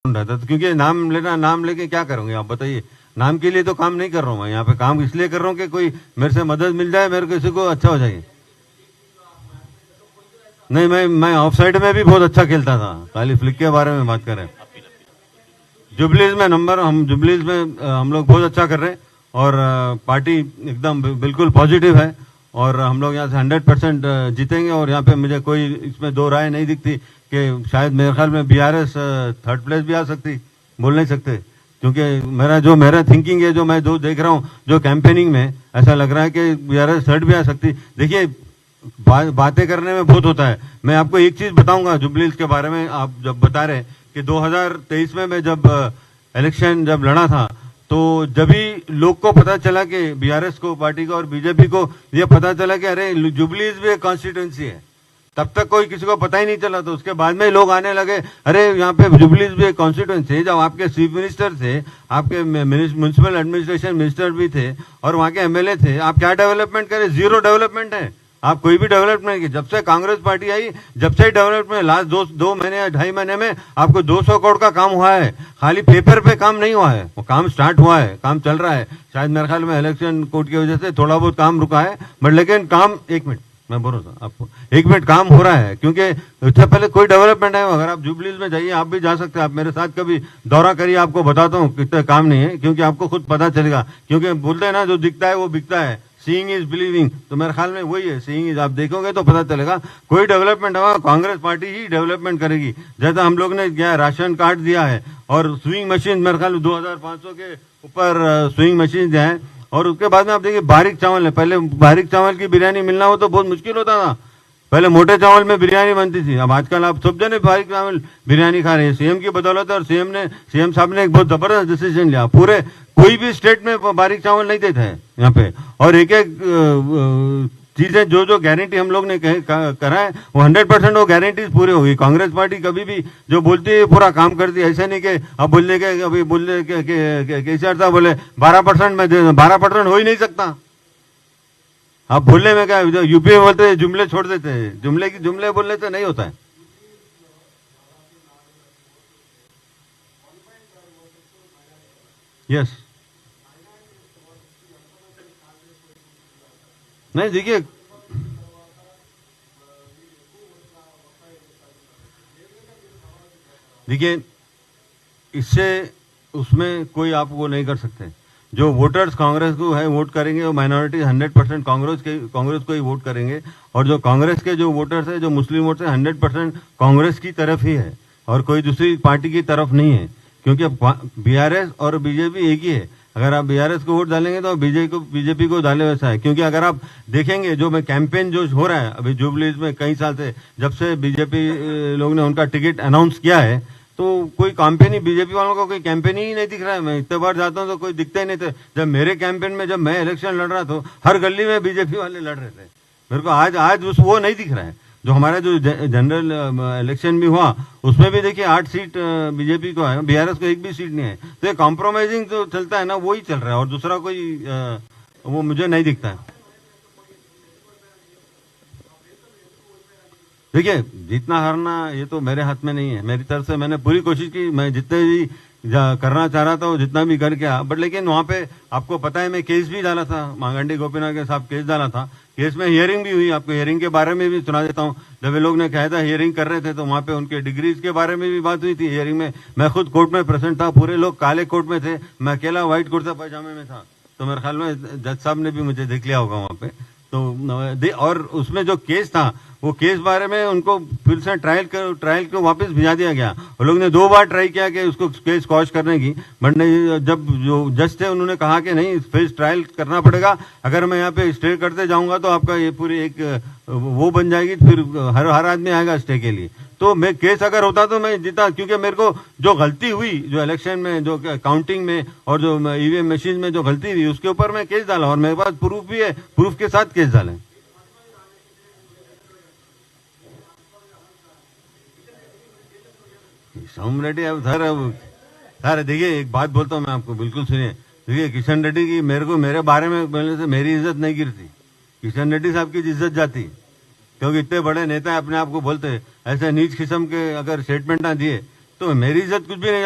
रहता था, क्योंकि नाम लेके क्या करूंगे आप बताइए। नाम के लिए तो काम नहीं कर रहा हूँ मैं यहाँ पे, काम इसलिए कर रहा हूँ कि कोई मेरे से मदद मिल जाए, मेरे किसी को अच्छा हो जाए। नहीं, मैं ऑफ साइड में भी बहुत अच्छा खेलता था, खाली फ्लिक के बारे में बात करें। जुबलीज में जुबलीज में हम लोग बहुत अच्छा कर रहे हैं, और पार्टी एकदम बिल्कुल पॉजिटिव है, और हम लोग यहाँ से 100% जीतेंगे। और यहाँ पे मुझे कोई इसमें दो राय नहीं दिखती कि शायद मेरे ख्याल में बीआरएस थर्ड प्लेस भी आ सकती, बोल नहीं सकते, क्योंकि मेरा थिंकिंग है, जो मैं जो देख रहा हूँ जो कैंपेनिंग में, ऐसा लग रहा है कि बीआरएस थर्ड भी आ सकती। देखिए, बातें करने में बहुत होता है। मैं आपको एक चीज बताऊंगा जुबलीज के बारे में, आप जब बता रहे कि 2023 में मैं जब इलेक्शन जब लड़ा था, तो जब ही लोग को पता चला कि बीआरएस को पार्टी को और बीजेपी को ये पता चला कि अरे जुबलीज भी एक कॉन्स्टिट्यूंसी है, तब तक कोई किसी को पता ही नहीं चला। तो उसके बाद में लोग आने लगे, अरे यहाँ पे जुबलीज भी एक कॉन्स्टिट्यूंसी है। जब आपके चीफ मिनिस्टर थे, आपके म्यूनिसिपल एडमिनिस्ट्रेशन मिनिस्टर भी थे, और वहां के एमएलए थे, आप क्या डेवलपमेंट करें? जीरो डेवलपमेंट है। आप कोई भी डेवलपमेंट नहीं की। जब से कांग्रेस पार्टी आई, जब से डेवलपमेंट, लास्ट दो महीने या 2.5 महीने में आपको 200 करोड़ का काम हुआ है। खाली पेपर पे काम नहीं हुआ है, वो काम स्टार्ट हुआ है, काम चल रहा है। शायद मेरे ख्याल में इलेक्शन कोर्ट की वजह से थोड़ा बहुत काम रुका है, बट लेकिन काम, एक मिनट मैं बोल रहा था आपको, 1 मिनट, काम हो रहा है। क्योंकि इससे पहले कोई डेवलपमेंट है, अगर आप जुबलीज में जाइए, आप भी जा सकते हैं, आप मेरे साथ कभी दौरा करिए, आपको बताता हूँ कितना काम नहीं है, क्योंकि आपको खुद पता चलेगा। क्योंकि बोलते हैं ना, जो दिखता है वो बिकता है, सीइंग इज बिलीविंग, तो मेरे ख्याल में वही है, सीइंग इज, आप देखोगे तो पता चलेगा। कोई डेवलपमेंट होगा, कांग्रेस पार्टी ही डेवलपमेंट करेगी। जैसा हम लोग ने क्या राशन कार्ड दिया है, और स्विंग मशीन मेरे ख्याल में 2500 के ऊपर स्विंग मशीन दिया है। और उसके बाद में आप देखिए, बारीक चावल है, पहले बारीक चावल की बिरयानी मिलना हो तो बहुत मुश्किल होता था, पहले मोटे चावल में बिरयानी बनती थी। अब आजकल आप सब जने बारीक चावल बिरयानी खा रहे हैं, सीएम की बदौलत। और सीएम साहब ने एक बहुत जबरदस्त डिसीजन लिया, पूरे कोई भी स्टेट में बारीक चावल नहीं देते हैं यहाँ पे। और एक चीजें जो गारंटी हम लोग ने करा है, वो 100% वो गारंटीज पूरी होगी। कांग्रेस पार्टी कभी भी जो बोलती है पूरा काम करती है। ऐसा नहीं कि अब बोलने के, अभी बोलने के केसीआर साहब बोले 12% में 12% हो ही नहीं सकता। आप बोलने में क्या, यूपी में बोलते हैं जुमले छोड़ देते हैं, जुमले बोलने से नहीं होता है। यस, नहीं देखिए, इससे उसमें कोई आप वो नहीं कर सकते। जो वोटर्स कांग्रेस को है वोट करेंगे, वो माइनॉरिटी 100% कांग्रेस को ही वोट करेंगे। और जो कांग्रेस के जो वोटर्स है, जो मुस्लिम वोटर्स है, 100% कांग्रेस की तरफ ही है, और कोई दूसरी पार्टी की तरफ नहीं है। क्योंकि बीआरएस और बीजेपी एक ही है। अगर आप बीआरएस को वोट डालेंगे तो बीजेपी को डाले, वैसा है। क्योंकि अगर आप देखेंगे जो मैं कैंपेन जो हो रहा है अभी जुबलीज में, कई साल से, जब से बीजेपी लोग ने उनका टिकट अनाउंस किया है, तो कोई कैंपेन ही, बीजेपी वालों का कोई कैंपेन ही नहीं दिख रहा है। मैं इतने बार जाता हूँ तो कोई दिखता ही नहीं था। जब मेरे कैंपेन में, जब मैं इलेक्शन लड़ रहा था, हर गली में बीजेपी वाले लड़ रहे थे। मेरे को आज वो नहीं दिख रहा है। जो हमारा जो जनरल इलेक्शन भी हुआ, उसमें भी देखिए 8 सीट बीजेपी को है, बीआरएस को एक भी सीट नहीं है। तो ये कॉम्प्रोमाइजिंग जो चलता है ना, वही चल रहा है, और दूसरा कोई वो मुझे नहीं दिखता है। देखिए, जीतना हारना ये तो मेरे हाथ में नहीं है। मेरी तरफ से मैंने पूरी कोशिश की, मैं जितने भी करना चाह रहा था वो जितना भी कर गया। बट लेकिन वहां पे आपको पता है, मैं केस भी डाला था, मांगंडी गोपीनाथ के साथ केस डाला था। केस में हियरिंग भी हुई, आपको हियरिंग के बारे में भी सुना देता हूँ। जब ये लोग ने कहा था हियरिंग कर रहे थे, तो वहां पे उनके डिग्रीज के बारे में भी बात हुई थी हियरिंग में। मैं खुद कोर्ट में प्रेजेंट था, पूरे लोग काले कोर्ट में थे, मैं अकेला व्हाइट कुर्ता पैजामे में था। तो मेरे ख्याल में जज साहब ने भी मुझे देख लिया होगा वहां पे। तो और उसमें जो केस था, वो केस बारे में उनको फिर से ट्रायल को वापस भिजा दिया गया। वो लोग ने 2 बार ट्राई किया कि उसको केस क्वॉश करने की, बट नहीं। जब जो जज थे उन्होंने कहा कि नहीं, फेस ट्रायल करना पड़ेगा, अगर मैं यहाँ पे स्टे करते जाऊंगा तो आपका ये पूरी एक वो बन जाएगी, फिर हर आदमी आएगा स्टे के लिए। तो मैं केस अगर होता तो मैं जीता, क्योंकि मेरे को जो गलती हुई, जो इलेक्शन में, जो काउंटिंग में और जो ईवीएम मशीन में जो गलती हुई, उसके ऊपर मैं केस डाला, और मेरे पास प्रूफ भी है, प्रूफ के साथ केस डाले। सोम रेड्डी, अब सर देखिए, एक बात बोलता हूँ मैं आपको, बिल्कुल सुनिए। देखिए, किशन रेड्डी की मेरे बारे में बोलने से मेरी इज्जत नहीं गिरती, किशन रेड्डी साहब की इज्जत जाती। क्योंकि इतने बड़े नेता अपने आप को बोलते, ऐसे नीच किस्म के अगर स्टेटमेंट ना दिए तो मेरी इज्जत कुछ भी नहीं